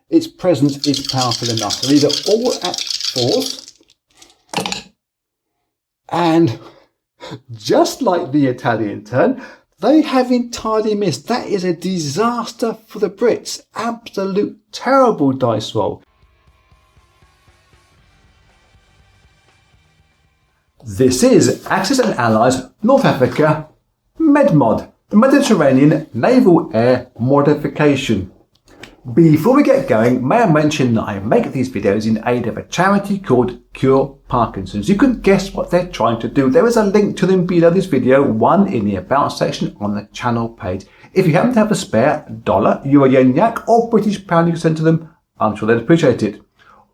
its presence is powerful enough. So these are all at 4s. And just like the Italian turn, they have entirely missed. That is a disaster for the Brits. Absolute terrible dice roll. This is Axis and Allies North Africa MedMod, the Mediterranean Naval Air Modification. Before we get going, may I mention that I make these videos in aid of a charity called Cure Parkinson's. You can guess what they're trying to do. There is a link to them below this video, one in the About section on the channel page. If you happen to have a spare dollar, euro, yen, yak or British pound you can send to them, I'm sure they'd appreciate it.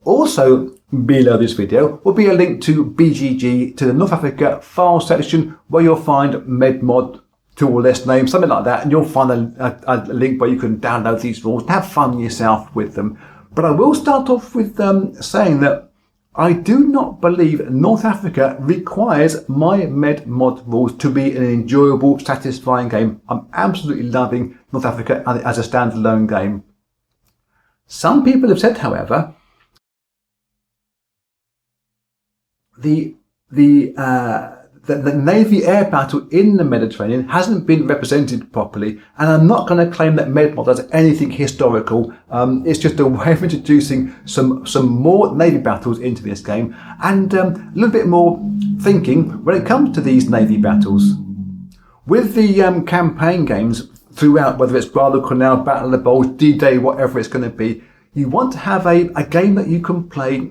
Also below this video will be a link to BGG, to the North Africa file section, where you'll find MedMod tool list name, something like that, and you'll find a link where you can download these rules and have fun yourself with them. But I will start off with saying that I do not believe North Africa requires my MedMod rules to be an enjoyable, satisfying game. I'm absolutely loving North Africa as a standalone game. Some people have said, however, the Navy air battle in the Mediterranean hasn't been represented properly, and I'm not going to claim that MedMod does anything historical. It's just a way of introducing some more Navy battles into this game, and a little bit more thinking when it comes to these Navy battles. With the campaign games throughout, whether it's Guadalcanal, Battle of the Bulge, D-Day, whatever it's going to be, you want to have a game that you can play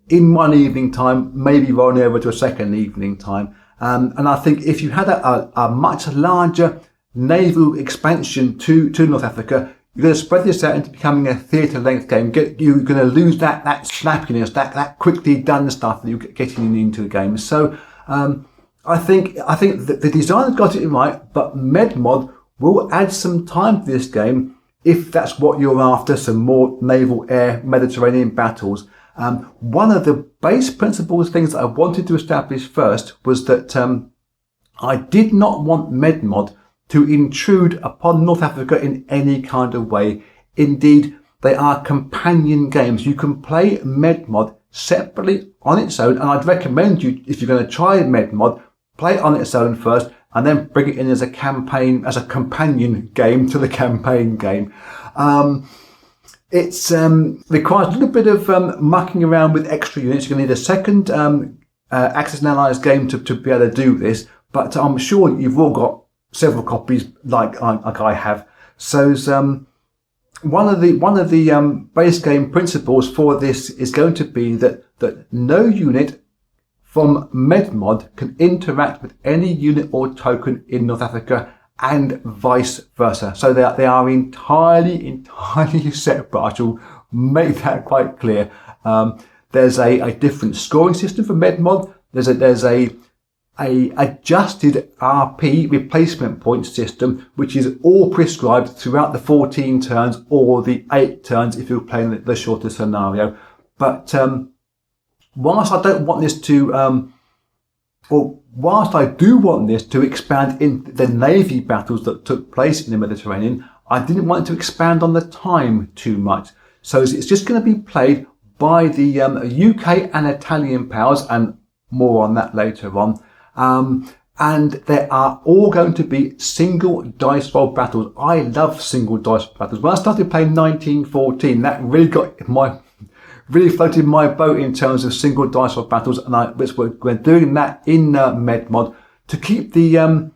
in one evening time, maybe rolling over to a second evening time. And I think if you had a much larger naval expansion to North Africa, you're going to spread this out into becoming a theatre-length game. You're going to lose that snappiness, that quickly done stuff that you're getting into the game. So I think that the designer got it right, but MedMod will add some time to this game if that's what you're after, some more naval air Mediterranean battles. One of the base principles things that I wanted to establish first was that I did not want MedMod to intrude upon North Africa in any kind of way. Indeed, they are companion games. You can play MedMod separately on its own, and I'd recommend you, if you're going to try MedMod, play it on its own first and then bring it in as a companion game to the campaign game. It requires a little bit of mucking around with extra units. You're going to need a second Axis and Allies game to be able to do this, but I'm sure you've all got several copies like I have. So one of the base game principles for this is going to be that no unit from MedMod can interact with any unit or token in North Africa, and vice versa. So they are entirely separate. I shall make that quite clear. There's a different scoring system for MedMod. There's a adjusted RP replacement point system, which is all prescribed throughout the 14 turns or the 8 turns if you're playing the shorter scenario. But whilst I don't want this to whilst I do want this to expand in the Navy battles that took place in the Mediterranean, I didn't want it to expand on the time too much. So it's just going to be played by the UK and Italian powers, and more on that later on. And there are all going to be single dice roll battles. I love single dice battles. When I started playing 1914, that really floated my boat in terms of single dice roll battles, and we're doing that in MedMod to keep the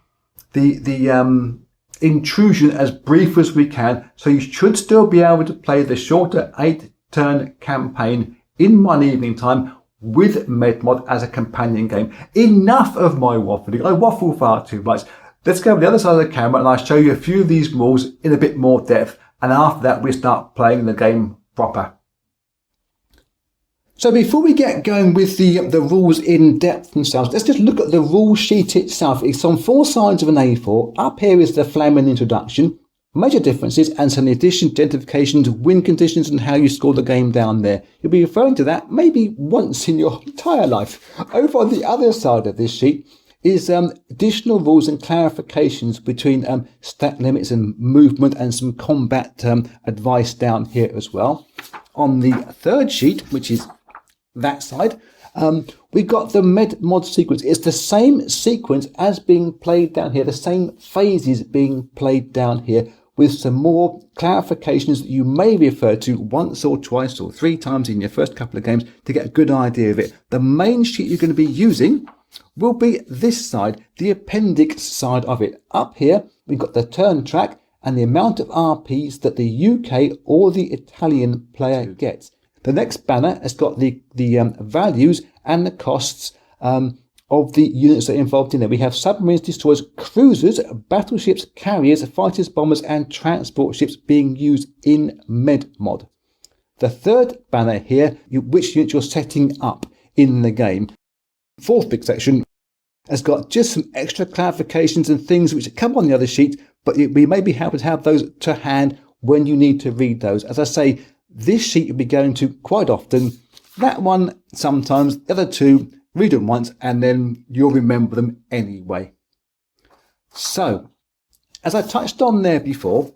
intrusion as brief as we can. So you should still be able to play the shorter 8-turn campaign in one evening time with MedMod as a companion game. Enough of my waffling. I waffle far too much. Let's go to the other side of the camera and I'll show you a few of these rules in a bit more depth, and after that we start playing the game proper. So before we get going with the rules in depth themselves, let's just look at the rule sheet itself. It's on 4 sides of an A4. Up here is the flaming introduction, major differences and some additions, identifications, win conditions and how you score the game down there. You'll be referring to that maybe once in your entire life. Over on the other side of this sheet is additional rules and clarifications between stat limits and movement, and some combat advice down here as well. On the third sheet, which is that side, we got the med mod sequence. It's the same sequence as being played down here, the same phases being played down here, with some more clarifications that you may refer to once or twice or 3 times in your first couple of games to get a good idea of it. The main sheet you're going to be using will be this side, the appendix side of it. Up here, we've got the turn track and the amount of RPs that the UK or the Italian player gets. The next banner has got the values and the costs of the units that are involved in there. We have submarines, destroyers, cruisers, battleships, carriers, fighters, bombers, and transport ships being used in MedMod. The third banner here, which units you're setting up in the game. Fourth big section has got just some extra clarifications and things which come on the other sheet, but we may be happy to have those to hand when you need to read those. As I say, this sheet you'll be going to quite often. That one sometimes, the other two, read them once and then you'll remember them anyway. So, as I touched on there before,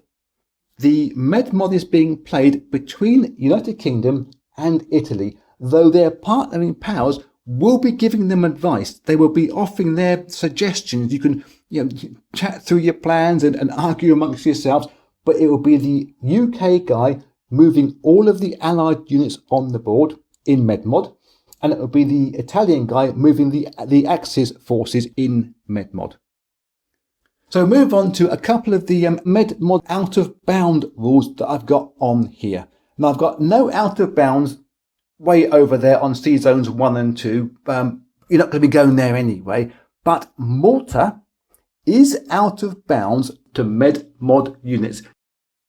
the MedMod is being played between United Kingdom and Italy, though their partnering powers will be giving them advice. They will be offering their suggestions. You can chat through your plans and argue amongst yourselves, but it will be the UK guy moving all of the Allied units on the board in MedMod, and it will be the Italian guy moving the Axis forces in MedMod. So move on to a couple of the MedMod out of bound rules that I've got on here. Now I've got no out of bounds way over there on sea zones 1 and 2. You're not going to be going there anyway, but Malta is out of bounds to MedMod units.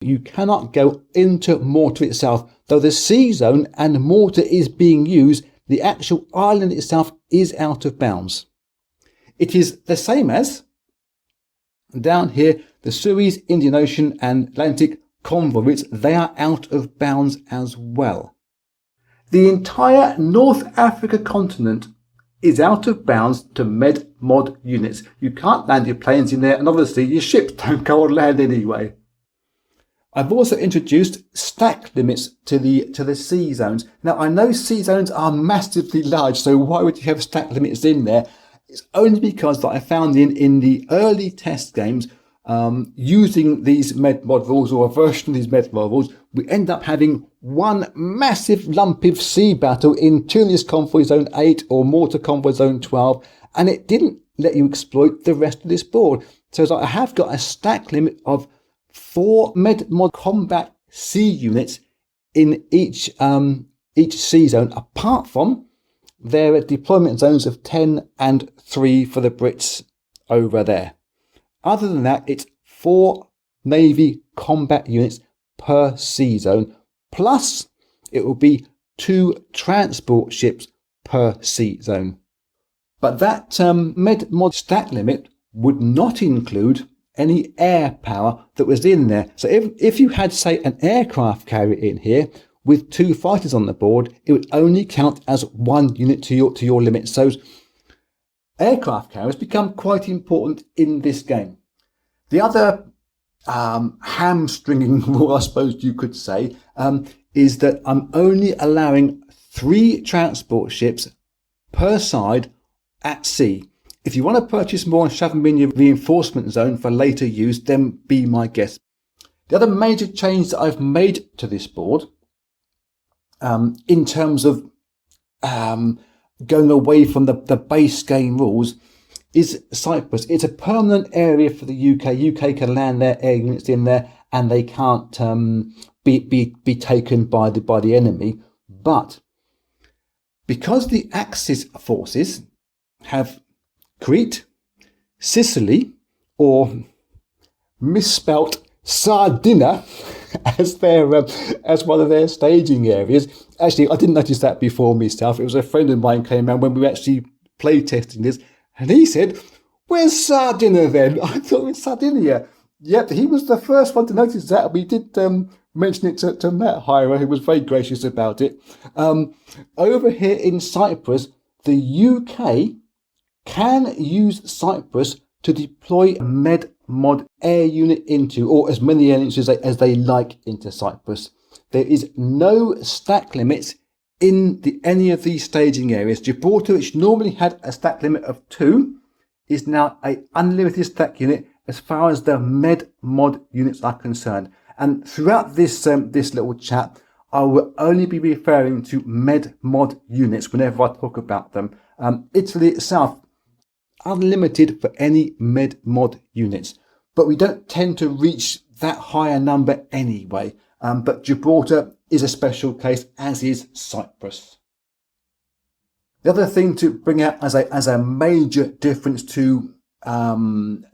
You cannot go into Malta itself. Though the sea zone and Malta is being used, the actual island itself is out of bounds. It is the same as down here, the Suez, Indian Ocean and Atlantic convoy routes. They are out of bounds as well. The entire North Africa continent is out of bounds to MedMod units. You can't land your planes in there, and obviously your ships don't go on land anyway. I've also introduced stack limits to the sea zones. Now, I know sea zones are massively large, so why would you have stack limits in there? It's only because that I found in the early test games, using these MedMod rules or a version of these MedMod rules, we end up having one massive lump of sea battle in Tunis Convoy Zone 8 or Malta Convoy Zone 12, and it didn't let you exploit the rest of this board. So I have got a stack limit of 4 MedMod combat sea units in each sea zone, apart from their deployment zones of 10 and 3 for the Brits over there. Other than that, it's 4 Navy combat units per sea zone, plus it will be 2 transport ships per sea zone. But that MedMod stat limit would not include any air power that was in there. So if you had, say, an aircraft carrier in here with 2 fighters on the board, it would only count as 1 unit to your limit. So aircraft carriers become quite important in this game. The other hamstringing rule, I suppose you could say, is that I'm only allowing 3 transport ships per side at sea. If you want to purchase more and shove them in your reinforcement zone for later use, then be my guest. The other major change that I've made to this board, in terms of going away from the base game rules, is Cyprus. It's a permanent area for the UK. UK can land their air units in there and they can't be taken by the enemy. But because the Axis forces have Crete, Sicily, or misspelt Sardinia as one of their staging areas. Actually, I didn't notice that before myself. It was a friend of mine came around when we were actually play testing this, and he said, "Where's Sardinia then?" I thought it was Sardinia. Yep, he was the first one to notice that. We did mention it to Matt Hyra, who was very gracious about it. Over here in Cyprus, the UK can use Cyprus to deploy a Med-Mod air unit into, or as many air units as they like into Cyprus. There is no stack limits in any of these staging areas. Gibraltar, which normally had a stack limit of 2, is now an unlimited stack unit as far as the Med-Mod units are concerned. And throughout this little chat, I will only be referring to Med-Mod units whenever I talk about them. Italy itself, unlimited for any Med-Mod units, but we don't tend to reach that higher number anyway. But Gibraltar is a special case, as is Cyprus. The other thing to bring out as a major difference to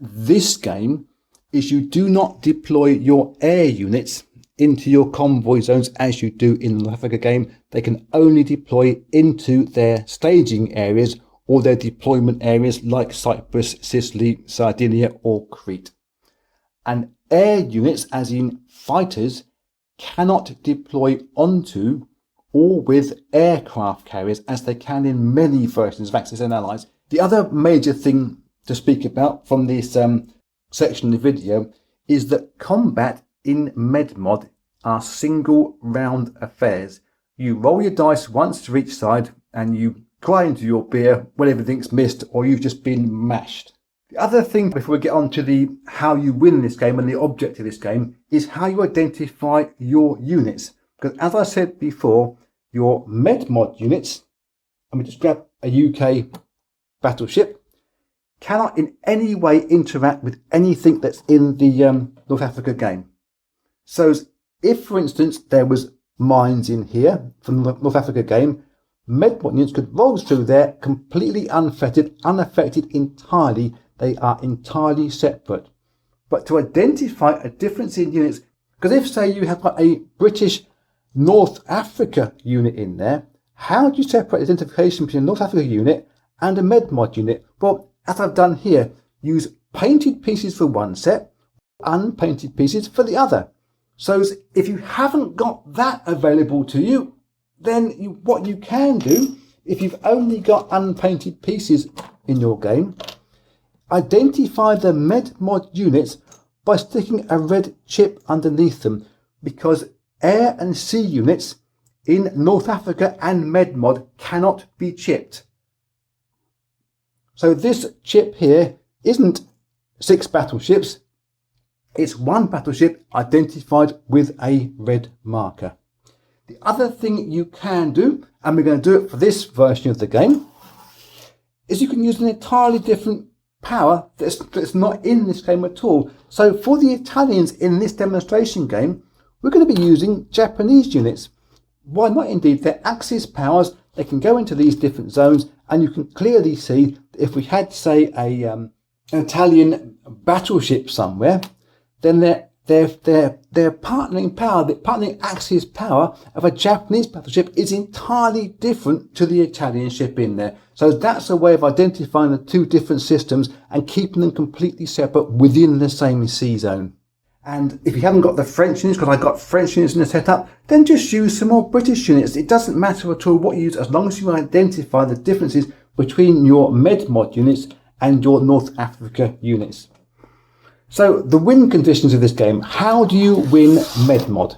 this game is you do not deploy your air units into your convoy zones as you do in the North Africa game. They can only deploy into their staging areas or their deployment areas like Cyprus, Sicily, Sardinia or Crete. And air units, as in fighters, cannot deploy onto or with aircraft carriers as they can in many versions of Axis and Allies. The other major thing to speak about from this section of the video is that combat in Med-Mod are single round affairs. You roll your dice once to each side and you cry into your beer when everything's missed or you've just been mashed. The other thing before we get on to the how you win this game and the object of this game is how you identify your units. Because as I said before, your Med-Mod units, let me just grab a UK battleship, cannot in any way interact with anything that's in the North Africa game. So if, for instance, there was mines in here from the North Africa game, Med-Mod units could roll through there completely unfettered, unaffected entirely. They are entirely separate. But to identify a difference in units, because if, say, you have got a British North Africa unit in there, how do you separate identification between a North Africa unit and a Med-Mod unit? Well, as I've done here, use painted pieces for one set, unpainted pieces for the other. So if you haven't got that available to you, then what you can do, if you've only got unpainted pieces in your game, identify the Med-Mod units by sticking a red chip underneath them, because air and sea units in North Africa and Med-Mod cannot be chipped. So this chip here isn't 6 battleships, it's 1 battleship identified with a red marker. The other thing you can do, and we're going to do it for this version of the game, is you can use an entirely different power that's not in this game at all. So for the Italians in this demonstration game, we're going to be using Japanese units. Why not indeed? They're Axis powers. They can go into these different zones, and you can clearly see that if we had, say, an Italian battleship somewhere, then their partnering power, the partnering Axis power of a Japanese battleship is entirely different to the Italian ship in there. So that's a way of identifying the two different systems and keeping them completely separate within the same sea zone. And if you haven't got the French units, because I've got French units in the setup, then just use some more British units. It doesn't matter at all what you use, as long as you identify the differences between your Med-Mod units and your North Africa units. So the win conditions of this game, how do you win Med-Mod?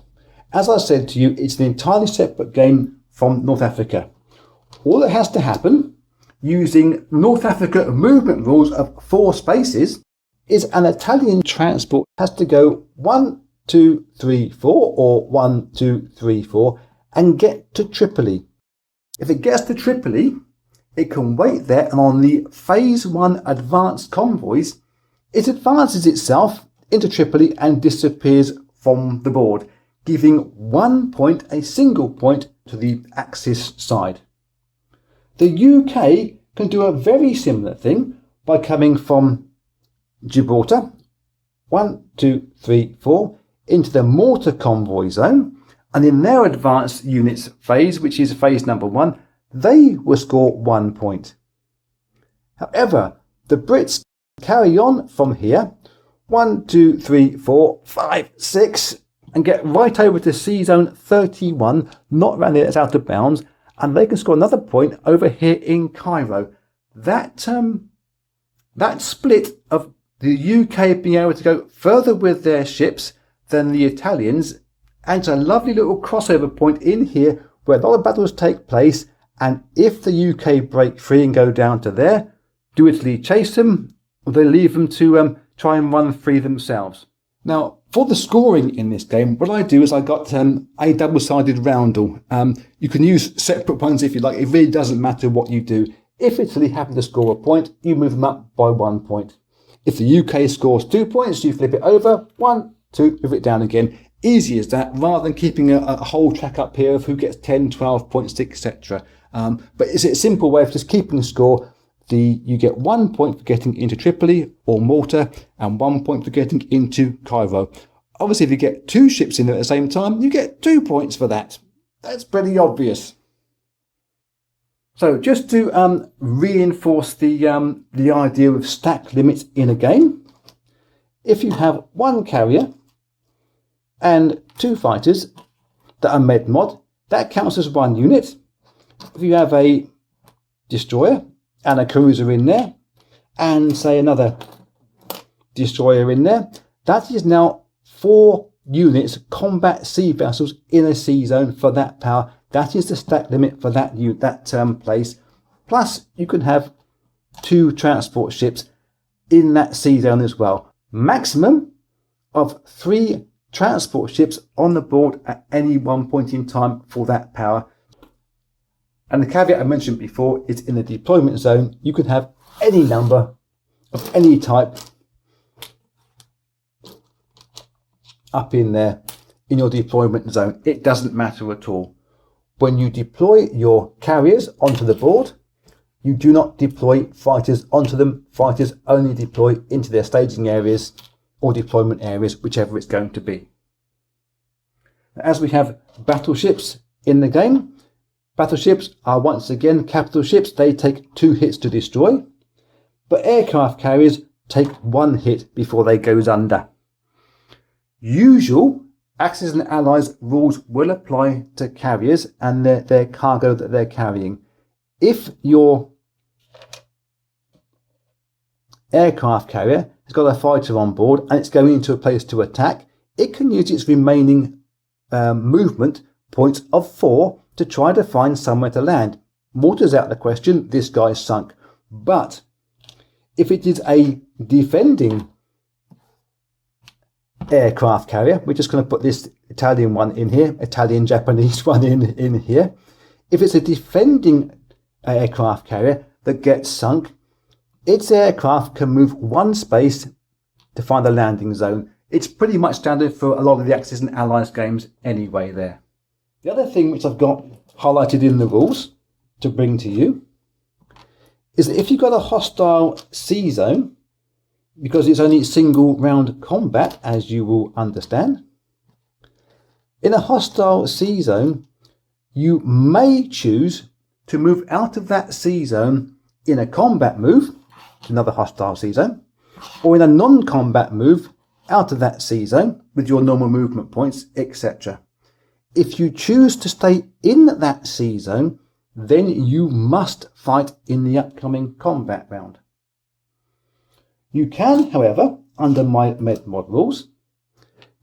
As I said to you, it's an entirely separate game from North Africa. All that has to happen, using North Africa movement rules of 4 spaces, is an Italian transport has to go 1, 2, 3, 4 or 1, 2, 3, 4 and get to Tripoli. If it gets to Tripoli, it can wait there, and on the phase 1 advanced convoys, it advances itself into Tripoli and disappears from the board, giving 1 point, a single point, to the Axis side. The UK can do a very similar thing by coming from Gibraltar, 1, 2, 3, 4, into the mortar convoy zone, and in their advanced units phase, which is phase number 1, they will score 1 point. However, the Brits carry on from here, 1, 2, 3, 4, 5, 6, and get right over to sea zone 31, not around here, that's out of bounds, and they can score another point over here in Cairo. that split of the UK being able to go further with their ships than the Italians adds a lovely little crossover point in here where a lot of battles take place, and if the UK break free and go down to there, do Italy chase them, or they leave them to try and run free themselves? Now, for the scoring in this game, what I do is I got a double-sided roundel. You can use separate ones if you like. It really doesn't matter what you do. If Italy happen to score a point, you move them up by 1 point. If the UK scores 2 points, you flip it over, 1, 2, move it down again. Easy as that, rather than keeping a whole track up here of who gets 10, 12 points, etc. But it's a simple way of just keeping score. You get 1 point for getting into Tripoli or Malta and 1 point for getting into Cairo. Obviously, if you get 2 ships in there at the same time, you get 2 points for that. That's pretty obvious. So just to reinforce the idea of stack limits in a game, if you have 1 carrier and 2 fighters that are med mod, that counts as 1 unit. If you have a destroyer and a cruiser in there, and say another destroyer in there, that is now 4 units combat sea vessels in a sea zone for that power. That is the stack limit for that place. Plus, you can have 2 transport ships in that sea zone as well. Maximum of 3 transport ships on the board at any one point in time for that power. And the caveat I mentioned before is in the deployment zone, you can have any number of any type up in there in your deployment zone. It doesn't matter at all. When you deploy your carriers onto the board, you do not deploy fighters onto them. Fighters only deploy into their staging areas or deployment areas, whichever it's going to be. As we have battleships in the game, battleships are once again capital ships. They take 2 hits to destroy, but aircraft carriers take 1 hit before they goes under. Usual Axis and Allies rules will apply to carriers and their cargo that they're carrying. If your aircraft carrier has got a fighter on board and it's going into a place to attack, it can use its remaining movement points of 4 to try to find somewhere to land. Water's out of the question, this guy's sunk. But if it is a defending aircraft carrier, we're just going to put this Italian one in here, Italian-Japanese one in here. If it's a defending aircraft carrier that gets sunk, its aircraft can move 1 space to find a landing zone. It's pretty much standard for a lot of the Axis and Allies games anyway there. The other thing which I've got highlighted in the rules to bring to you is that if you've got a hostile sea zone, because it's only single round combat, as you will understand, in a hostile sea zone, you may choose to move out of that sea zone in a combat move, another hostile sea zone, or in a non-combat move out of that sea zone with your normal movement points, etc. If you choose to stay in that sea zone, then you must fight in the upcoming combat round. You can, however, under my MedMod rules,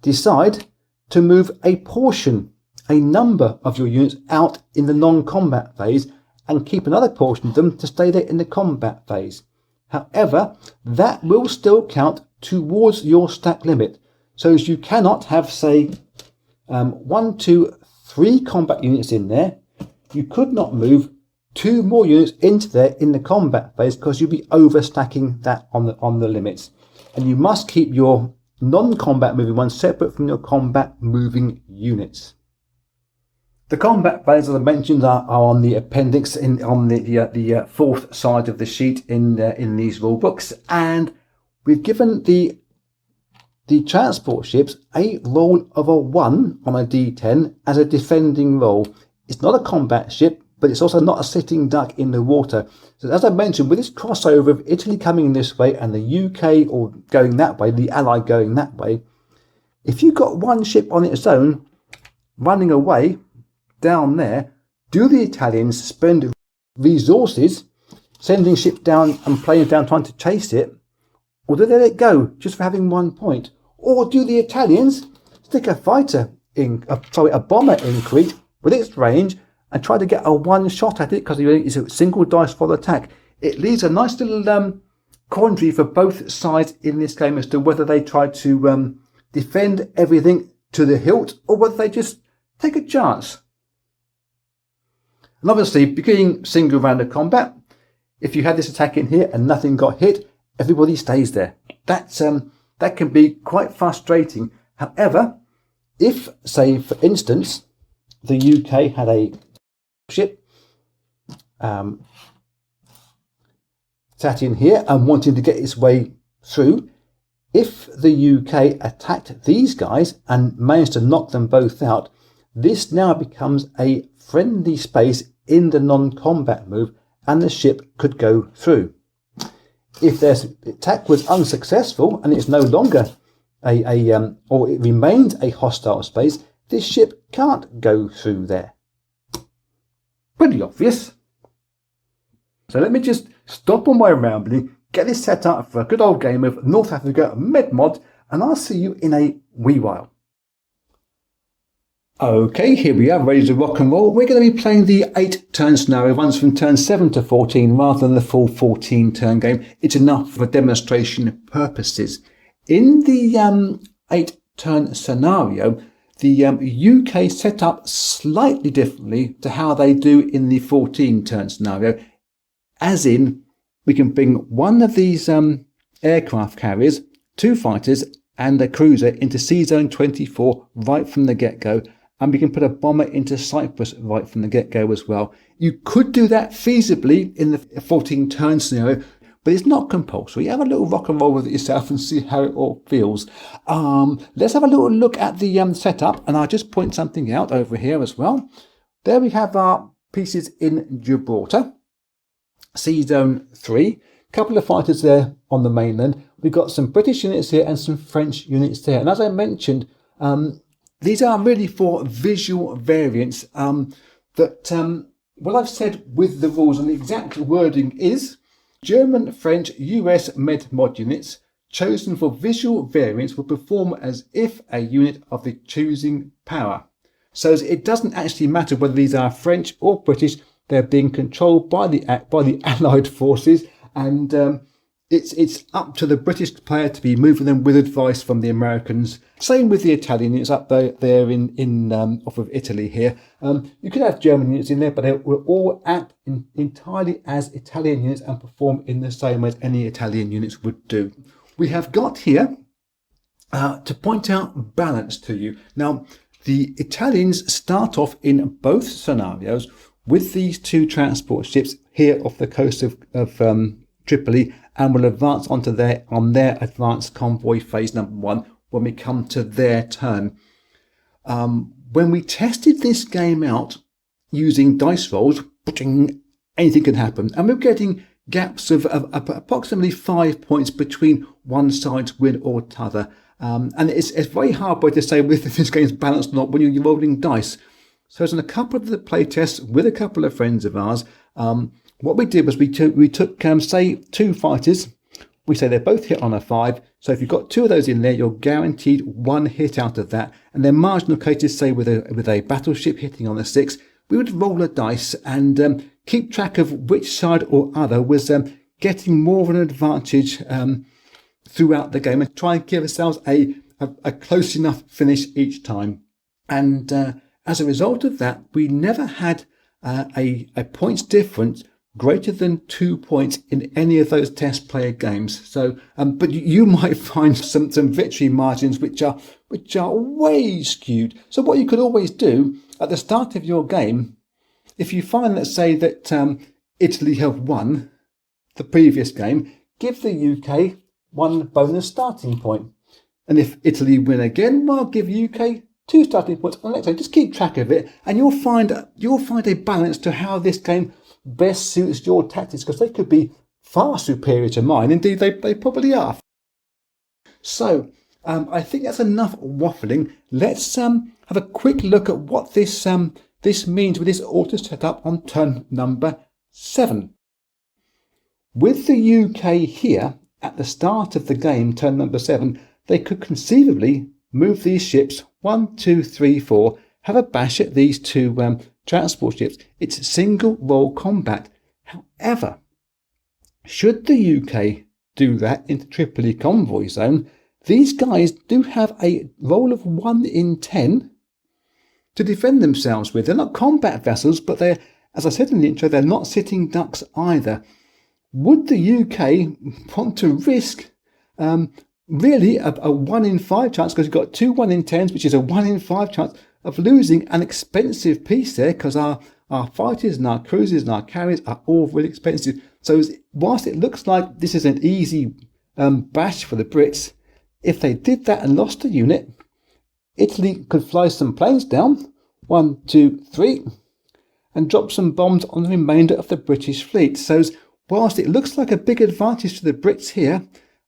decide to move a portion, a number of your units out in the non-combat phase and keep another portion of them to stay there in the combat phase. However, that will still count towards your stack limit. So you cannot have, say, 1, 2, 3 combat units in there. You could not move 2 more units into there in the combat phase because you'll be overstacking that on the limits. And you must keep your non-combat moving ones separate from your combat moving units. The combat phase, as I mentioned, are on the appendix on the 4th side of the sheet in these rule books, and we've given the transport ships a roll of a 1 on a D10 as a defending roll. It's not a combat ship, but it's also not a sitting duck in the water. So as I mentioned, with this crossover of Italy coming this way and the UK or going that way, the Ally going that way, if you've got 1 ship on its own running away down there, do the Italians spend resources sending ships down and planes down trying to chase it? Or do they let it go just for having 1 point? Or do the Italians stick a bomber in Crete with its range and try to get a one shot at it because it's a single dice for the attack? It leaves a nice little quandary for both sides in this game as to whether they try to defend everything to the hilt or whether they just take a chance. And obviously, beginning single round of combat, if you had this attack in here and nothing got hit, everybody stays there. That can be quite frustrating. However, if, say, for instance, the UK had a ship sat in here and wanting to get its way through, if the UK attacked these guys and managed to knock them both out, this now becomes a friendly space in the non-combat move and the ship could go through. If their attack was unsuccessful and it's no longer or it remains a hostile space, this ship can't go through there. Pretty obvious. So let me just stop on my rambling, get this set up for a good old game of North Africa MedMod, and I'll see you in a wee while. Okay, here we are, ready to rock and roll. We're going to be playing the 8-turn scenario, runs from turn 7 to 14 rather than the full 14-turn game. It's enough for demonstration purposes. In the 8-turn scenario, the UK set up slightly differently to how they do in the 14-turn scenario, as in we can bring one of these aircraft carriers, 2 fighters and a cruiser into Sea Zone 24 right from the get-go, and we can put a bomber into Cyprus right from the get-go as well. You could do that feasibly in the 14-turn scenario, but it's not compulsory. Have a little rock and roll with it yourself and see how it all feels. Let's have a little look at the setup, and I'll just point something out over here as well. There we have our pieces in Gibraltar, Sea Zone 3. Couple of fighters there on the mainland. We've got some British units here and some French units there. And as I mentioned, these are really for visual variants. What I've said with the rules and the exact wording is German, French, US MedMod units chosen for visual variants will perform as if a unit of the choosing power. So it doesn't actually matter whether these are French or British. They're being controlled by the Allied forces, and it's up to the British player to be moving them with advice from the Americans. Same with the Italian units up there in off of Italy here. You could have German units in there, but they will all act entirely as Italian units and perform in the same way as any Italian units would do. We have got here to point out balance to you. Now, the Italians start off in both scenarios with these 2 transport ships here off the coast of Tripoli, and will advance on their advanced convoy phase number 1 when we come to their turn. When we tested this game out using dice rolls, anything can happen, and we're getting gaps of approximately 5 points between one side's win or t'other. And it's very hard to say whether this game's balanced or not when you're rolling dice. So in a couple of the play tests with a couple of friends of ours, what we did was we took say 2 fighters. We say they're both hit on a 5. So if you've got 2 of those in there, you're guaranteed 1 hit out of that. And then marginal cases, say with a battleship hitting on a 6, we would roll a dice and keep track of which side or other was getting more of an advantage throughout the game, and try and give ourselves a close enough finish each time. And as a result of that, we never had a points difference greater than 2 points in any of those test player games. So, but you might find some victory margins which are way skewed. So what you could always do at the start of your game, if you find, let's say that Italy have won the previous game, give the UK 1 bonus starting point. And if Italy win again, well, give UK 2 starting points on the next game. Just keep track of it, and you'll find a balance to how this game best suits your tactics, because they could be far superior to mine. Indeed, they probably are. So I think that's enough waffling. Let's have a quick look at what this means with this auto setup on turn number 7. With the UK here at the start of the game, turn number 7, they could conceivably move these ships 1, 2, 3, 4, have a bash at these two transport ships. It's single role combat. However, should the UK do that into Tripoli convoy zone, these guys do have a roll of 1 in 10 to defend themselves with. They're not combat vessels, but they're, as I said in the intro, they're not sitting ducks either. Would the UK want to risk really a 1 in 5 chance, because you've got 2 1 in 10s, which is a 1 in 5 chance of losing an expensive piece there, because our fighters and our cruisers and our carriers are all really expensive. So whilst it looks like this is an easy bash for the Brits, if they did that and lost a unit, Italy could fly some planes down, 1, 2, 3, and drop some bombs on the remainder of the British fleet. So whilst it looks like a big advantage to the Brits here,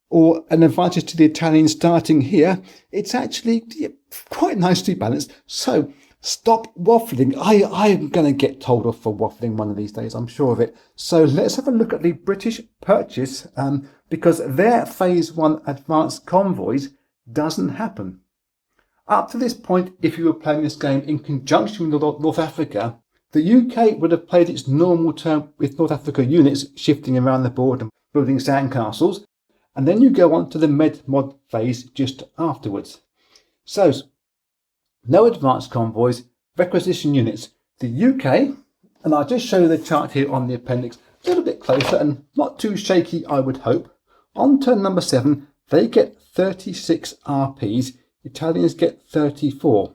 or an advantage to the Italians starting here, it's actually quite nicely balanced. So stop waffling. I'm going to get told off for waffling one of these days, I'm sure of it. So let's have a look at the British purchase, because their Phase 1 advanced convoys doesn't happen. Up to this point, if you were playing this game in conjunction with North Africa, the UK would have played its normal turn with North Africa units shifting around the board and building sandcastles, and then you go on to the Med-Mod phase just afterwards. So, no advanced convoys, requisition units. The UK, and I'll just show you the chart here on the appendix, a little bit closer and not too shaky, I would hope. On turn number 7, they get 36 RPs, Italians get 34.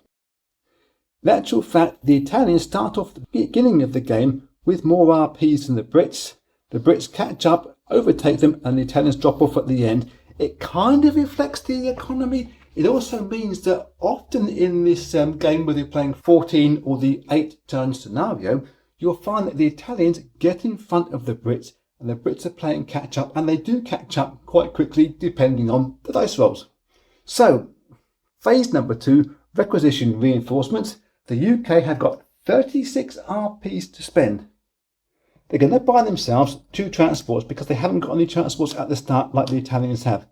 In actual fact, the Italians start off the beginning of the game with more RPs than the Brits. The Brits catch up, overtake them, and the Italians drop off at the end. It kind of reflects the economy. It also means that often in this game, whether you're playing 14 or the 8 turn scenario, you'll find that the Italians get in front of the Brits, and the Brits are playing catch up, and they do catch up quite quickly depending on the dice rolls. So, phase number 2, requisition reinforcements. The UK have got 36 RPs to spend. They're going to buy themselves 2 transports because they haven't got any transports at the start like the Italians have.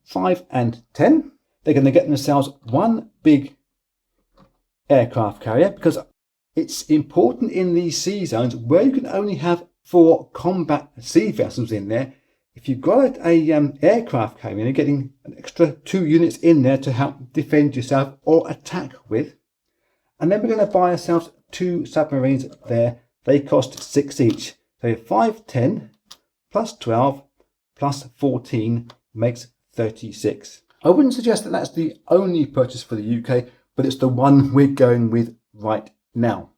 5 and 10. They're going to get themselves 1 big aircraft carrier, because it's important in these sea zones where you can only have 4 combat sea vessels in there. If you've got a aircraft carrier, you're getting an extra 2 units in there to help defend yourself or attack with. And then we're going to buy ourselves 2 submarines there. They cost 6 each. So 5, 10, plus 12, plus 14 makes 36. I wouldn't suggest that that's the only purchase for the UK, but it's the one we're going with right now.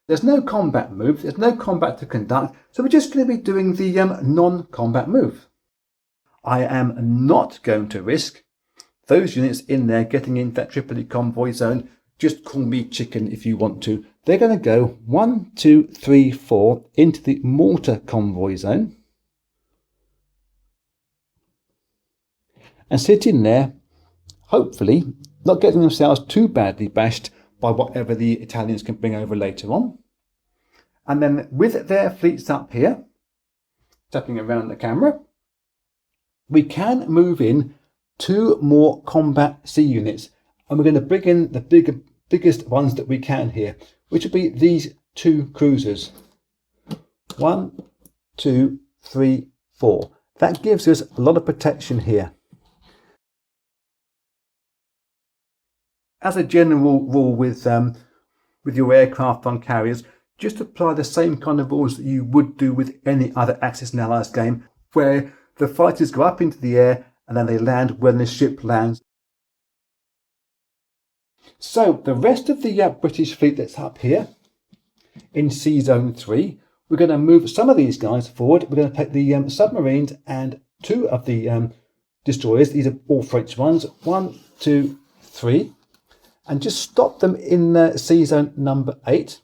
There's no combat move, there's no combat to conduct, so we're just going to be doing the non-combat move. I am not going to risk those units in there getting into that Tripoli convoy zone. Just call me chicken if you want to. They're going to go 1, 2, 3, 4 into the mortar convoy zone and sit in there, hopefully not getting themselves too badly bashed by whatever the Italians can bring over later on. And then with their fleets up here, tapping around the camera, we can move in 2 more combat sea units, and we're going to bring in the biggest ones that we can here, which will be these 2 cruisers. 1, 2, 3, 4. That gives us a lot of protection here. As a general rule with your aircraft on carriers, just apply the same kind of rules that you would do with any other Axis and Allies game, where the fighters go up into the air and then they land when the ship lands. So the rest of the British fleet that's up here in Sea Zone 3, we're going to move some of these guys forward. We're going to take the submarines and 2 of the destroyers. These are all French ones. 1, 2, 3. And just stop them in Sea Zone number 8.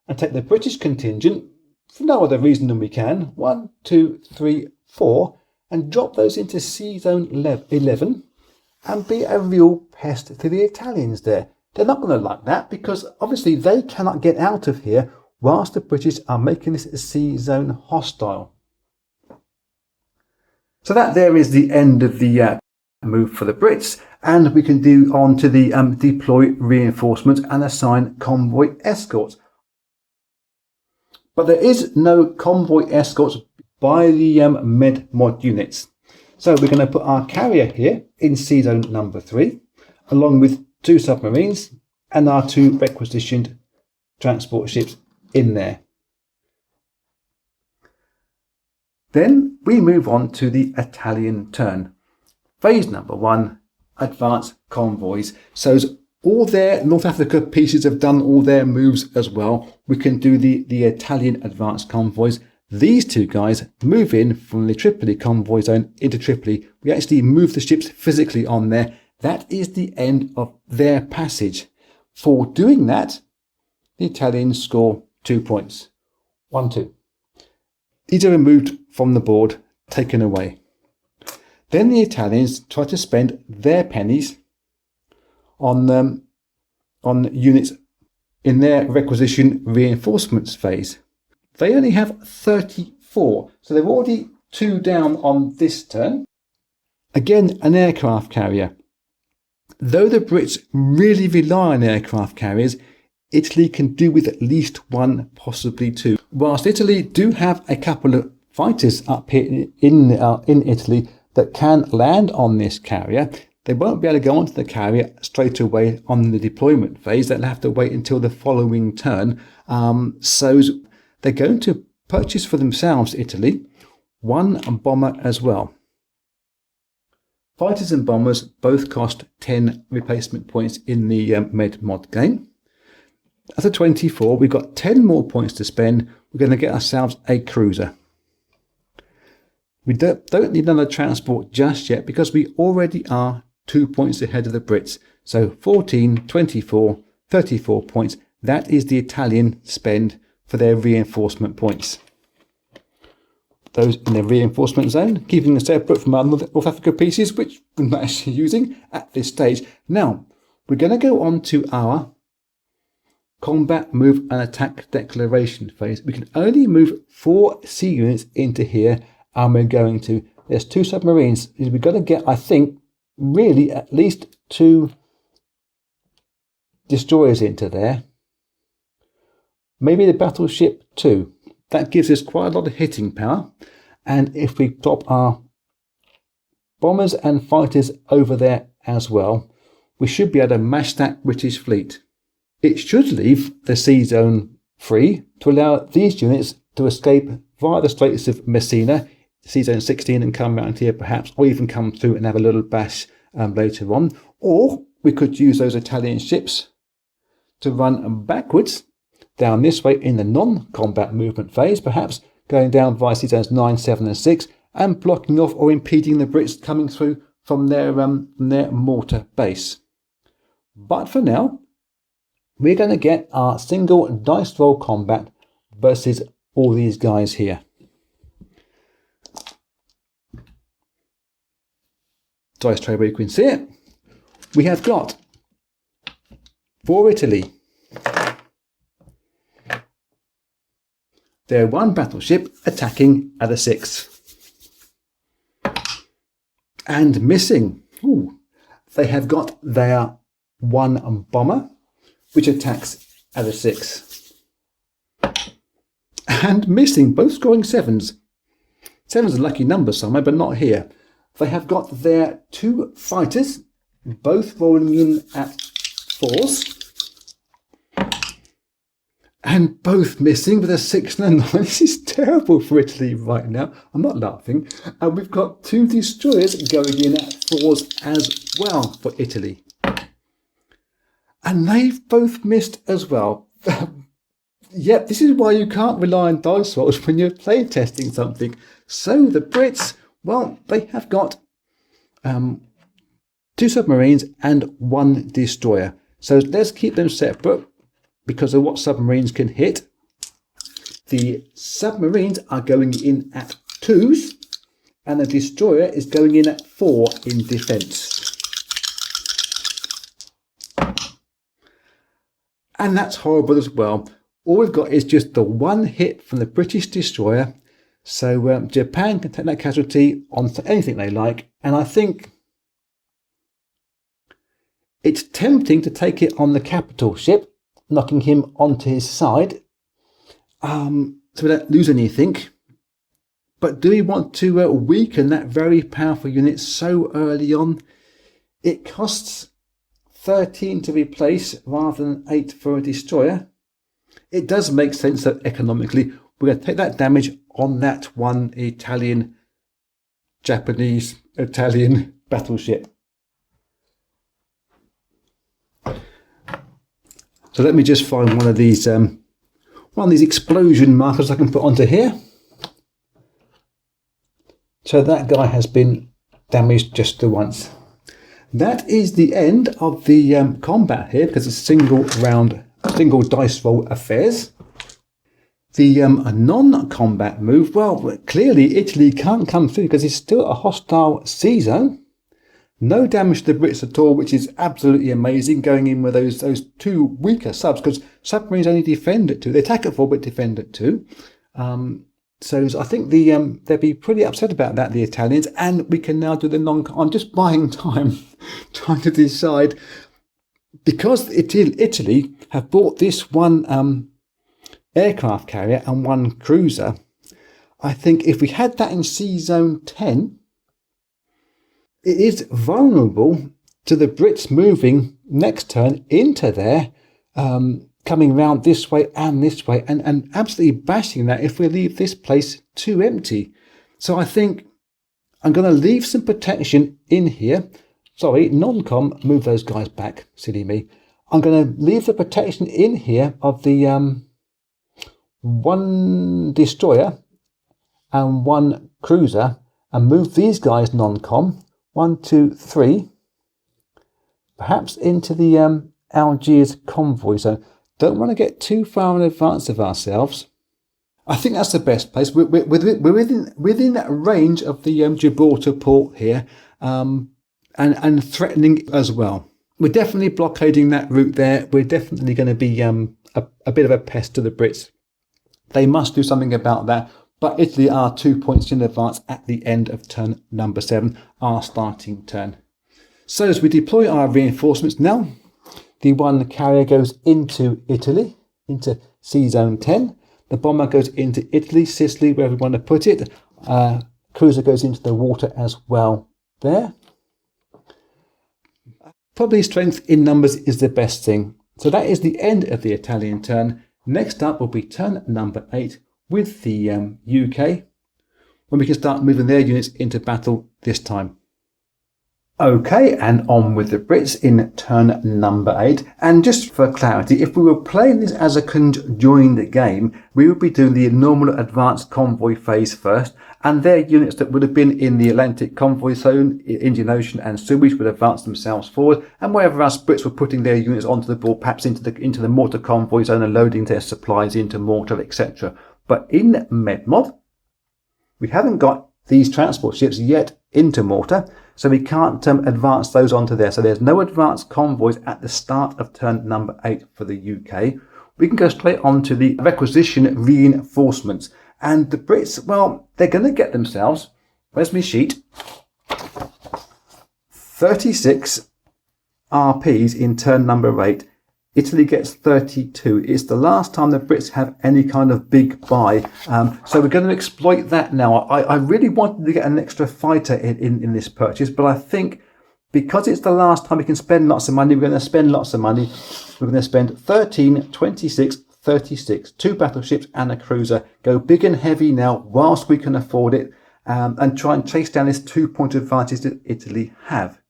And take the British contingent, for no other reason than we can. 1, 2, 3, 4. And drop those into Sea Zone 11. And be a real pest to the Italians there. They're not going to like that, because obviously they cannot get out of here whilst the British are making this sea zone hostile. So that there is the end of the move for the Brits, and we can do on to the deploy reinforcements and assign convoy escorts. But there is no convoy escorts by the Med-Mod units. So we're going to put our carrier here in Sea Zone number 3, along with 2 submarines and our 2 requisitioned transport ships in there. Then we move on to the Italian turn. Phase number 1, advanced convoys. So as all their North Africa pieces have done all their moves as well, we can do the Italian advanced convoys. These 2 guys move in from the Tripoli convoy zone into Tripoli. We actually move the ships physically on there. That is the end of their passage. For doing that, the Italians score 2 points. 1-2. These are removed from the board, taken away. Then the Italians try to spend their pennies on units in their requisition reinforcements phase. They only have 34, so they're already 2 down on this turn. Again, an aircraft carrier. Though the Brits really rely on aircraft carriers, Italy can do with at least 1, possibly 2. Whilst Italy do have a couple of fighters up here in Italy that can land on this carrier, they won't be able to go onto the carrier straight away on the deployment phase. They'll have to wait until the following turn. So they're going to purchase for themselves, Italy, 1 bomber as well. Fighters and bombers both cost 10 replacement points in the Med-Mod game. As a 24, we've got 10 more points to spend. We're going to get ourselves a cruiser. We don't need another transport just yet because we already are 2 points ahead of the Brits. So 14, 24, 34 points. That is the Italian spend for their reinforcement points. Those in the reinforcement zone, keeping them separate from our North Africa pieces, which we're not actually using at this stage. Now, we're going to go on to our combat, move and attack declaration phase. We can only move 4 sea units into here, and we're going to, there's 2 submarines. We've got to get, I think, really at least 2 destroyers into there. Maybe the battleship too. That gives us quite a lot of hitting power. And if we drop our bombers and fighters over there as well, we should be able to mash that British fleet. It should leave the sea zone free to allow these units to escape via the Straits of Messina, sea zone 16, and come around here perhaps, or even come through and have a little bash later on. Or we could use those Italian ships to run backwards down this way in the non-combat movement phase, perhaps going down via sea zones 9, 7 and 6 and blocking off or impeding the Brits coming through from their mortar base. But for now, we're going to get our single dice roll combat versus all these guys here. Dice tray where you can see it. We have got, for Italy, their 1 battleship attacking at a 6. And missing, they have got their 1 bomber, which attacks at a 6. And missing, both scoring 7s. 7's a lucky number somewhere, but not here. They have got their 2 fighters, both rolling in at 4s. And both missing with a 6 and a 9. This is terrible for Italy right now. I'm not laughing. And we've got 2 destroyers going in at 4s as well for Italy. And they've both missed as well. Yep, this is why you can't rely on dice rolls when you're play testing something. So the Brits, well, they have got 2 submarines and 1 destroyer. So let's keep them separate because of what submarines can hit. The submarines are going in at 2s and the destroyer is going in at 4 in defence. And that's horrible as well. All we've got is just the 1 hit from the British destroyer. So Japan can take that casualty onto anything they like, and I think it's tempting to take it on the capital ship, knocking him onto his side, so we don't lose anything. But do we want to weaken that very powerful unit so early on? It costs 13 to replace rather than 8 for a destroyer. It does make sense that economically we're going to take that damage on that one Japanese-Italian battleship. So let me just find one of these explosion markers I can put onto here. So that guy has been damaged just the once. That is the end of the combat here, because it's single dice roll affairs. The non-combat move, well, clearly Italy can't come through because it's still a hostile sea zone. No damage to the Brits at all, which is absolutely amazing, going in with those two weaker subs, because submarines only defend at 2. They attack at 4 but defend at 2. So I think they'd be pretty upset about that, the Italians, and we can now do the I'm just buying time, trying to decide, because Italy have bought this one aircraft carrier and one cruiser. I think if we had that in Sea Zone 10, it is vulnerable to the Brits moving next turn into there, coming round this way and absolutely bashing that if we leave this place too empty. So I think I'm going to leave some protection in here. Sorry, non-com, move those guys back, silly me. I'm going to leave the protection in here of the one destroyer and one cruiser, and move these guys non-com, 1, 2, 3, perhaps into the Algiers convoy zone. Don't want to get too far in advance of ourselves. I think that's the best place. We're within that range of the Gibraltar port here, and threatening as well. We're definitely blockading that route there. We're definitely going to be a bit of a pest to the Brits. They must do something about that. But Italy are 2 points in advance at the end of turn number 7, our starting turn. So as we deploy our reinforcements now, the one carrier goes into Italy, into Sea Zone 10. The bomber goes into Italy, Sicily, wherever we want to put it. Cruiser goes into the water as well there. Probably strength in numbers is the best thing. So that is the end of the Italian turn. Next up will be turn number 8 with the UK, when we can start moving their units into battle this time. Okay, and on with the Brits in turn number 8. And just for clarity, if we were playing this as a conjoined game, we would be doing the normal advanced convoy phase first, and their units that would have been in the Atlantic convoy zone, Indian Ocean and Suez would advance themselves forward, and wherever us Brits were putting their units onto the board, perhaps into the mortar convoy zone and loading their supplies into mortar, etc. But in MedMod, we haven't got these transport ships yet into mortar, so we can't advance those onto there. So there's no advanced convoys at the start of turn number 8 for the UK. We can go straight on to the requisition reinforcements. And the Brits, well, they're going to get themselves, where's my sheet, 36 RPs in turn number 8. Italy gets 32. It's the last time the Brits have any kind of big buy. So we're going to exploit that now. I really wanted to get an extra fighter in this purchase, but I think because it's the last time we can spend lots of money, we're going to spend lots of money. We're going to spend 13, 26, 36, 2 battleships and a cruiser. Go big and heavy now whilst we can afford it, and try and chase down this 2-point advantage that Italy have.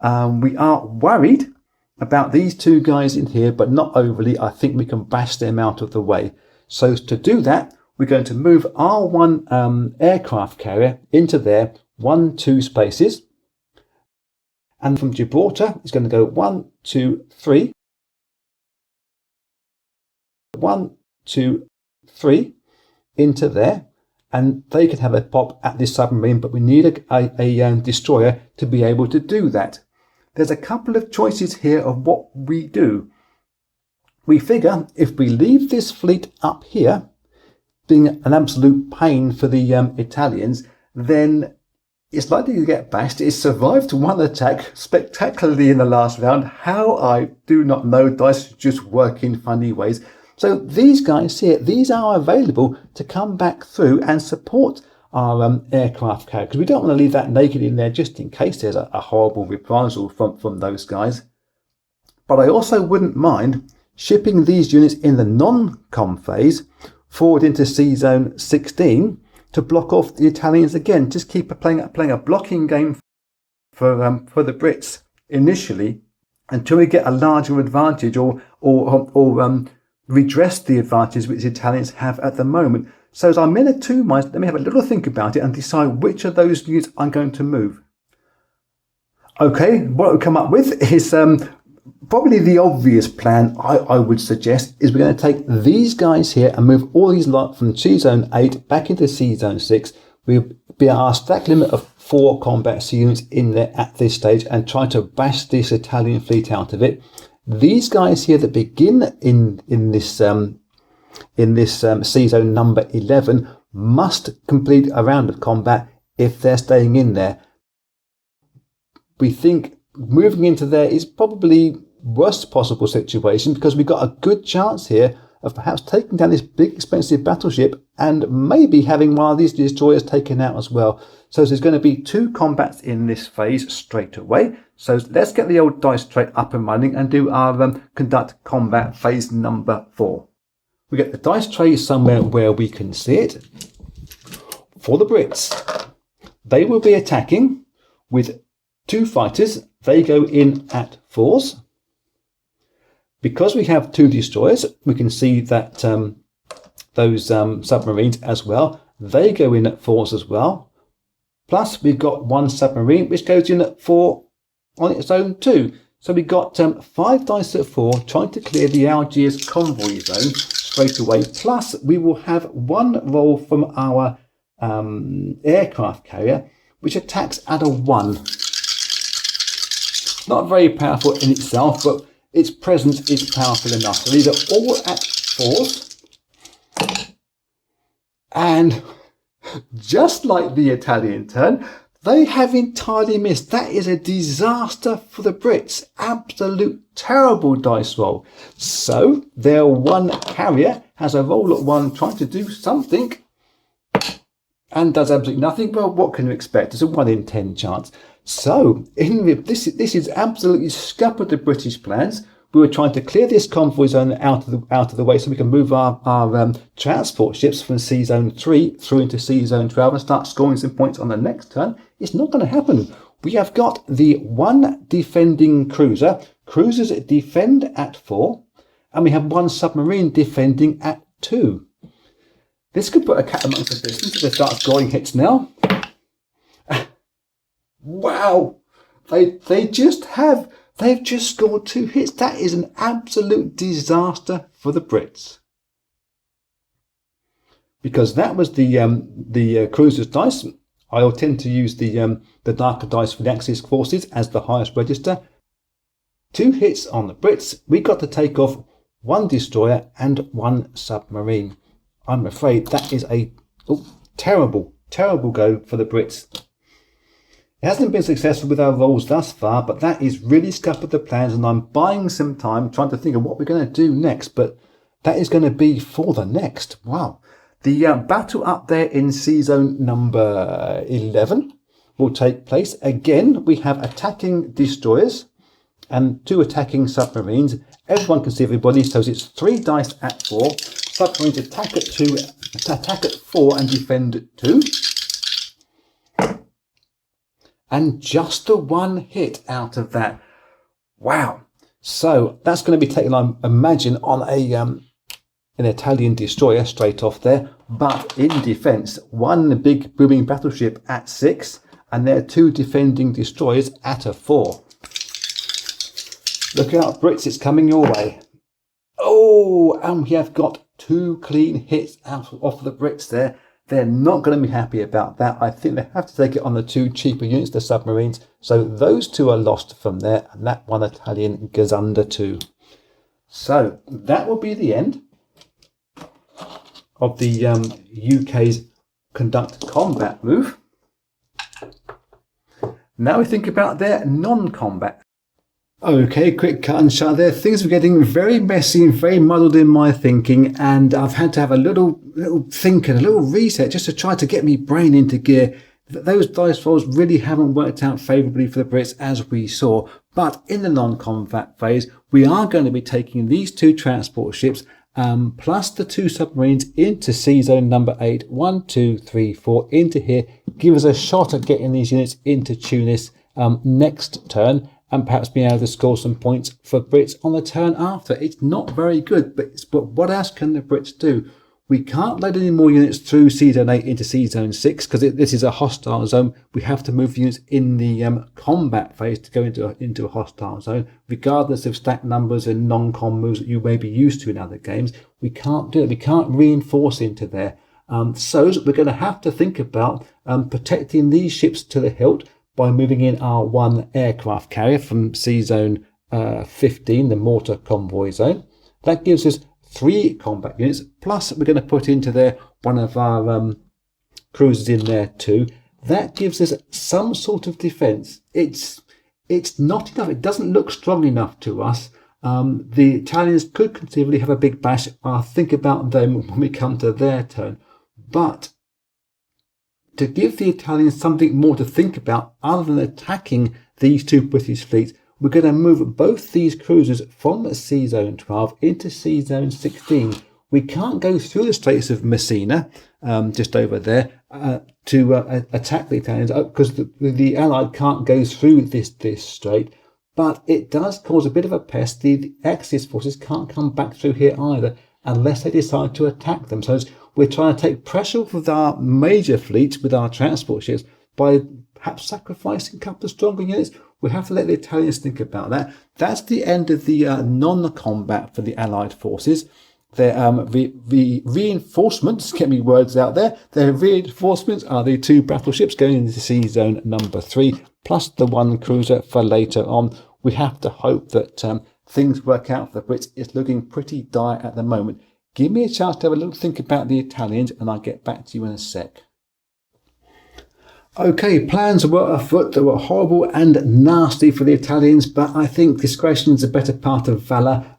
We are worried about these 2 guys in here, but not overly. I think we can bash them out of the way. So to do that, we're going to move our one aircraft carrier into there, 1, 2 spaces. And from Gibraltar, it's going to go 1, 2, 3. 1, 2, 3 into there. And they can have a pop at this submarine, but we need a destroyer to be able to do that. There's a couple of choices here of what we do. We figure if we leave this fleet up here, being an absolute pain for the Italians, then it's likely to get bashed. It survived one attack spectacularly in the last round. How, I do not know. Dice just work in funny ways. So these guys here, these are available to come back through and support our aircraft carrier, because we don't want to leave that naked in there just in case there's a horrible reprisal from those guys. But I also wouldn't mind shipping these units in the non-com phase forward into Sea Zone 16 to block off the Italians again. Just keep playing a blocking game for the Brits initially until we get a larger advantage or redress the advantage which the Italians have at the moment. So as I'm in a two minds, let me have a little think about it and decide which of those units I'm going to move. Okay, what I've come up with is probably the obvious plan. I would suggest is we're going to take these guys here and move all these lot from Sea Zone 8 back into Sea Zone 6. We'll be at our stack limit of 4 combat sea units in there at this stage and try to bash this Italian fleet out of it. These guys here that begin in this Sea Zone number 11 must complete a round of combat if they're staying in there. We think moving into there is probably worst possible situation, because we've got a good chance here of perhaps taking down this big expensive battleship and maybe having one of these destroyers taken out as well. So there's going to be 2 combats in this phase straight away. So let's get the old dice tray up and running and do our conduct combat phase number 4. We get the dice tray somewhere where we can see it. For the Brits, they will be attacking with 2 fighters. They go in at 4s. Because we have 2 destroyers, we can see that those submarines as well, they go in at 4s as well. Plus we've got 1 submarine which goes in at 4 on its own too. So we've got 5 dice at 4 trying to clear the Algiers convoy zone straight away. Plus we will have 1 roll from our aircraft carrier which attacks at a 1. Not very powerful in itself, but its presence is powerful enough. So these are all at 4s. And just like the Italian turn, they have entirely missed. That is a disaster for the Brits. Absolute terrible dice roll. So their 1 carrier has a roll at 1 trying to do something and does absolutely nothing. Well, what can you expect? It's a 1 in 10 chance. So this is absolutely scuppered the British plans. We were trying to clear this convoy zone out of the way so we can move our transport ships from Sea Zone 3 through into Sea Zone 12 and start scoring some points on the next turn. It's not going to happen. We have got the 1 defending cruiser. Cruisers defend at 4, and we have 1 submarine defending at 2. This could put a cat amongst the pigeons if they start scoring hits now. Wow, they've just scored 2 hits. That is an absolute disaster for the Brits, because that was the cruiser's dice. I'll tend to use the darker dice for the Axis forces as the highest register. 2 hits on the Brits. We got to take off 1 destroyer and 1 submarine. I'm afraid that is a terrible go for the Brits. It hasn't been successful with our rolls thus far, but that is really scuppered the plans, and I'm buying some time trying to think of what we're going to do next, but that is going to be for the next. Wow. The battle up there in Sea Zone number 11 will take place. Again, we have attacking destroyers and 2 attacking submarines. Everyone can see everybody, so it's 3 dice at 4. Submarines attack at 2, attack at 4 and defend at 2. And just the 1 hit out of that. Wow. So that's going to be taken, I imagine, on an Italian destroyer straight off there. But in defence, 1 big booming battleship at 6, and there are 2 defending destroyers at a 4. Look out, Brits, it's coming your way. Oh, and we have got 2 clean hits off the Brits there. They're not going to be happy about that. I think they have to take it on the 2 cheaper units, the submarines. So those 2 are lost from there, and that 1 Italian goes under 2. So that will be the end of the UK's conduct combat move. Now we think about their non-combat. Okay, quick cut and shut there. Things were getting very messy and very muddled in my thinking, and I've had to have a little think and a little reset just to try to get me brain into gear. Those dice rolls really haven't worked out favourably for the Brits, as we saw. But in the non-combat phase, we are going to be taking these 2 transport ships plus the 2 submarines into sea zone number 8. 1, 2, 3, 4 into here. Give us a shot at getting these units into Tunis next turn, and perhaps being able to score some points for Brits on the turn after. It's not very good, but what else can the Brits do? We can't load any more units through Sea Zone 8 into Sea Zone 6 because this is a hostile zone. We have to move units in the combat phase to go into a hostile zone, regardless of stack numbers and non-com moves that you may be used to in other games. We can't do it. We can't reinforce into there. So we're going to have to think about protecting these ships to the hilt by moving in our 1 aircraft carrier from Sea Zone 15, the mortar convoy zone. That gives us 3 combat units, plus we're going to put into there one of our cruisers in there too. That gives us some sort of defence. It's not enough. It doesn't look strong enough to us. The Italians could conceivably have a big bash. I'll think about them when we come to their turn. But to give the Italians something more to think about other than attacking these 2 British fleets, we're going to move both these cruisers from Sea Zone 12 into Sea Zone 16. We can't go through the Straits of Messina, just over there, to attack the Italians, because the Allied can't go through this strait. But it does cause a bit of a pest. The Axis forces can't come back through here either, unless they decide to attack them. So we're trying to take pressure off of our major fleets with our transport ships by perhaps sacrificing a couple of stronger units. We have to let the Italians think about that. That's the end of the non-combat for the Allied forces. Their reinforcements, get me words out there, their reinforcements are the 2 battleships going into Sea Zone number 3, plus the 1 cruiser for later on. We have to hope that things work out for the Brits. It's looking pretty dire at the moment. Give me a chance to have a little think about the Italians, and I'll get back to you in a sec. Okay, plans were afoot that were horrible and nasty for the Italians, but I think discretion is a better part of valour.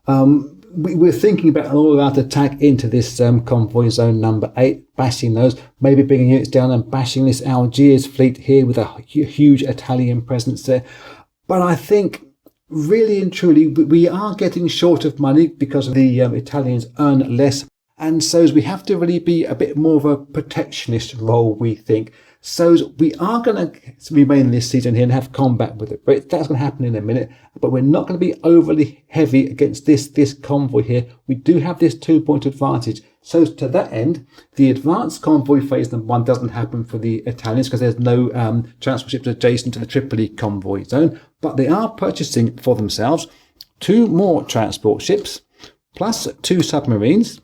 We're thinking about an all-out attack into this convoy zone number 8, bashing those, maybe bringing units down and bashing this Algiers fleet here with a huge Italian presence there. But I think, really and truly, we are getting short of money because the Italians earn less, and so we have to really be a bit more of a protectionist role, we think. So we are going to remain this season here and have combat with the Brits. That's going to happen in a minute, but we're not going to be overly heavy against this convoy here. We do have this 2-point advantage. So to that end, the advanced convoy phase number 1 doesn't happen for the Italians because there's no transport ships adjacent to the Tripoli convoy zone, but they are purchasing for themselves 2 more transport ships, plus 2 submarines,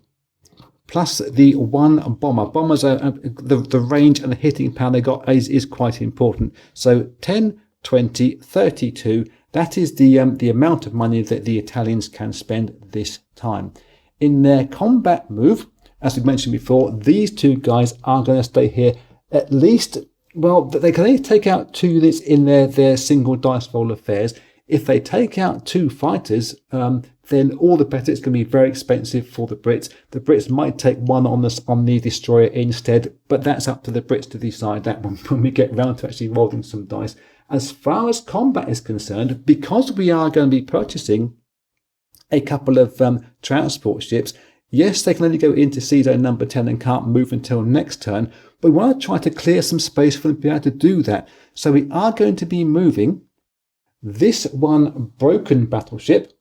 plus the 1 bomber. Bombers are the range and the hitting power they got is quite important. So 10, 20, 32. That is the amount of money that the Italians can spend this time. In their combat move, as we mentioned before, these 2 guys are going to stay here at least. Well, they can only take out 2 units in their single dice roll affairs. If they take out 2 fighters, then all the better. It's going to be very expensive for the Brits. The Brits might take 1 on the destroyer instead, but that's up to the Brits to decide that when we get round to actually rolling some dice. As far as combat is concerned, because we are going to be purchasing a couple of transport ships, yes, they can only go into Sea Zone number 10 and can't move until next turn, but we want to try to clear some space for them to be able to do that. So we are going to be moving this 1 broken battleship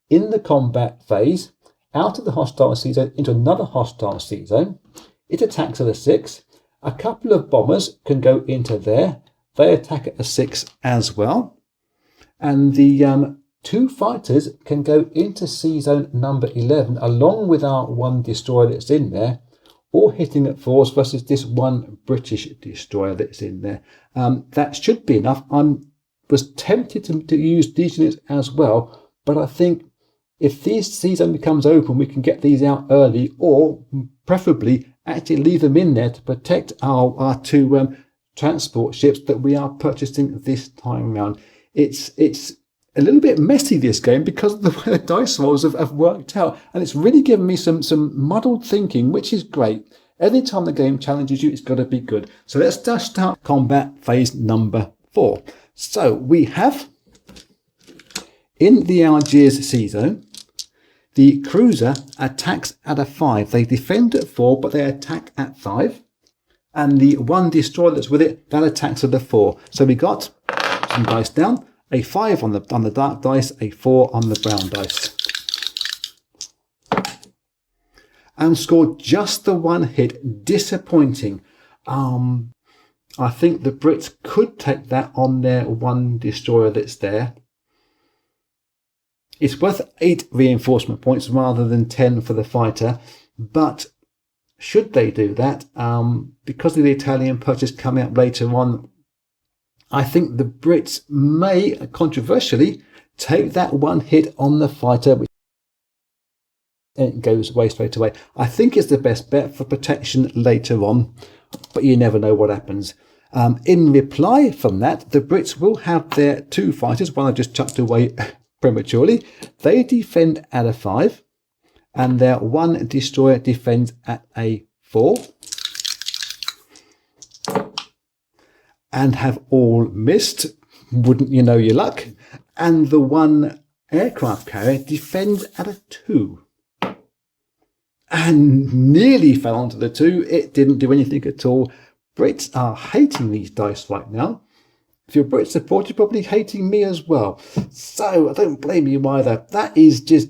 in the combat phase out of the hostile sea zone into another hostile sea zone. It attacks at a 6. A couple of bombers can go into there. They attack at a 6 as well. And the 2 fighters can go into sea zone number 11 along with our 1 destroyer that's in there, or hitting at 4s versus this 1 British destroyer that's in there. That should be enough. I was tempted to use these units as well, but I think if this sea zone becomes open, we can get these out early, or preferably actually leave them in there to protect our two transport ships that we are purchasing this time around. It's a little bit messy, this game, because of the way the dice rolls have worked out, and it's really given me some muddled thinking, which is great. Anytime the game challenges you, it's got to be good. So let's just start combat phase number 4. So we have, in the Algiers Sea Zone, the cruiser attacks at a 5. They defend at 4, but they attack at 5. And the one destroyer that's with it, that attacks at a 4. So we got some dice down. A 5 on the dark dice, a 4 on the brown dice. And scored just the one hit. Disappointing. I think the Brits could take that on their one destroyer that's there. It's worth 8 reinforcement points rather than 10 for the fighter. But should they do that, because of the Italian purchase coming up later on, I think the Brits may, controversially, take that one hit on the fighter, and it goes away straight away. I think it's the best bet for protection later on, but you never know what happens. In reply from that, the Brits will have their 2 fighters, one I just chucked away prematurely. They defend at a 5, and their one destroyer defends at a 4. And have all missed, wouldn't you know your luck? And the one aircraft carrier defends at a 2. And nearly fell onto the 2. It didn't do anything at all. Brits are hating these dice right now. If you're a Brit supporter, you're probably hating me as well. So I don't blame you either. That is just...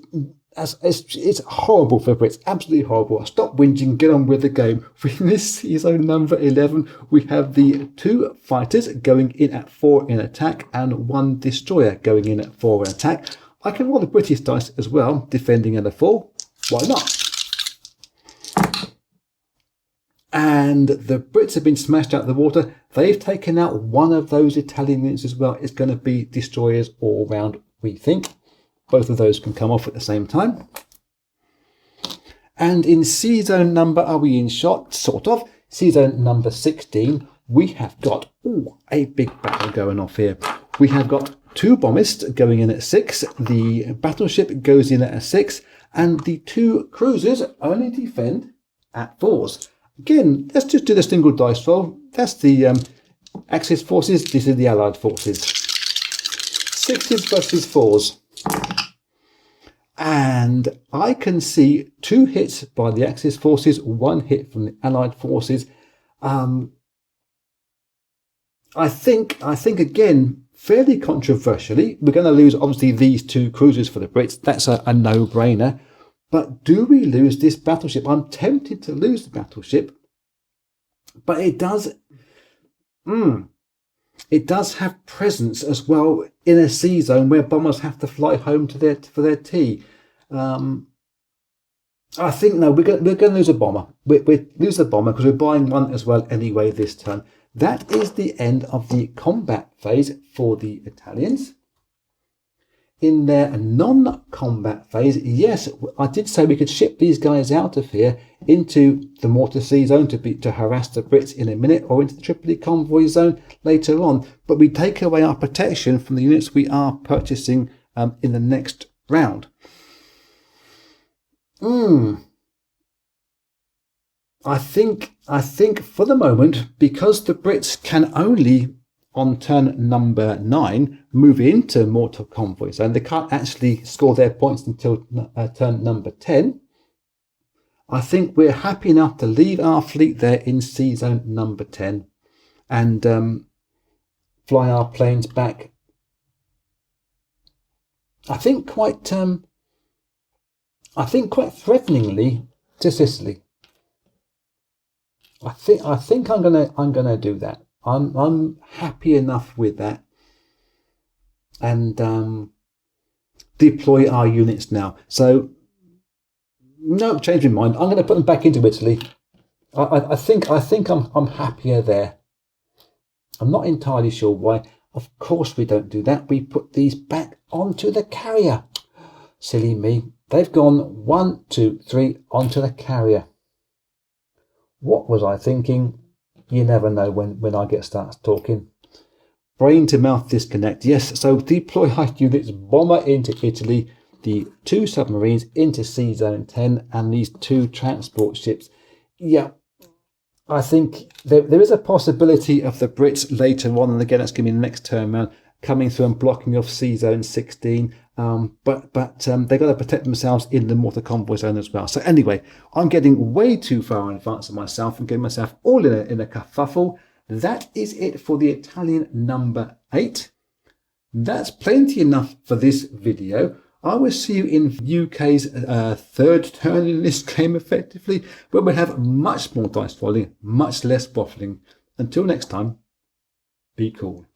It's horrible for Brits, absolutely horrible. Stop whinging, get on with the game. In this Sea Zone number 11, we have the 2 fighters going in at 4 in attack and 1 destroyer going in at 4 in attack. I can roll the British dice as well, defending at a 4. Why not? And the Brits have been smashed out of the water. They've taken out one of those Italian units as well. It's going to be destroyers all round, we think. Both of those can come off at the same time. And in Sea Zone number, are we in shot? Sort of. Sea Zone number 16, we have got a big battle going off here. We have got 2 bombists going in at 6. The battleship goes in at a 6. And the 2 cruisers only defend at 4s. Again, let's just do the single dice roll. That's the Axis forces. This is the Allied forces. 6s versus 4s. And I can see 2 hits by the Axis forces, 1 hit from the Allied forces. I think again, fairly controversially, we're going to lose obviously these 2 cruisers for the Brits. That's a no-brainer. But do we lose this battleship? I'm tempted to lose the battleship, but it does. It does have presence as well in a sea zone where bombers have to fly home to for their tea. I think no, we're going to lose a bomber. We lose the bomber because we're buying one as well anyway this turn. That is the end of the combat phase for the Italians. In their non-combat phase, yes, I did say we could ship these guys out of here into the Mortar Sea Zone to harass the Brits in a minute, or into the Tripoli Convoy Zone later on. But we take away our protection from the units we are purchasing in the next round. I think for the moment, because the Brits can only, on turn number 9, move into Mortar Convoy Zone, they can't actually score their points until turn number 10. I think we're happy enough to leave our fleet there in Sea Zone number 10 and fly our planes back. I think quite threateningly to Sicily. I think I'm gonna do that. I'm happy enough with that, and deploy our units now. So no, change my mind. I'm going to put them back into Italy. I think I'm happier there. I'm not entirely sure why. Of course we don't do that. We put these back onto the carrier. Silly me. They've gone 1, 2, 3 onto the carrier. What was I thinking? You never know when I get started talking. Brain to mouth disconnect. Yes, so deploy high units, bomber into Italy, the 2 submarines into Sea Zone 10, and these 2 transport ships. Yeah, I think there is a possibility of the Brits later on, and again, that's going to be the next term round, coming through and blocking off Sea Zone 16. But they've got to protect themselves in the water convoy zone as well. So anyway, I'm getting way too far in advance of myself and getting myself all in a kerfuffle. That is it for the Italian number 8. That's plenty enough for this video. I will see you in UK's third turn in this game, effectively, where we have much more dice rolling, much less waffling. Until next time, be cool.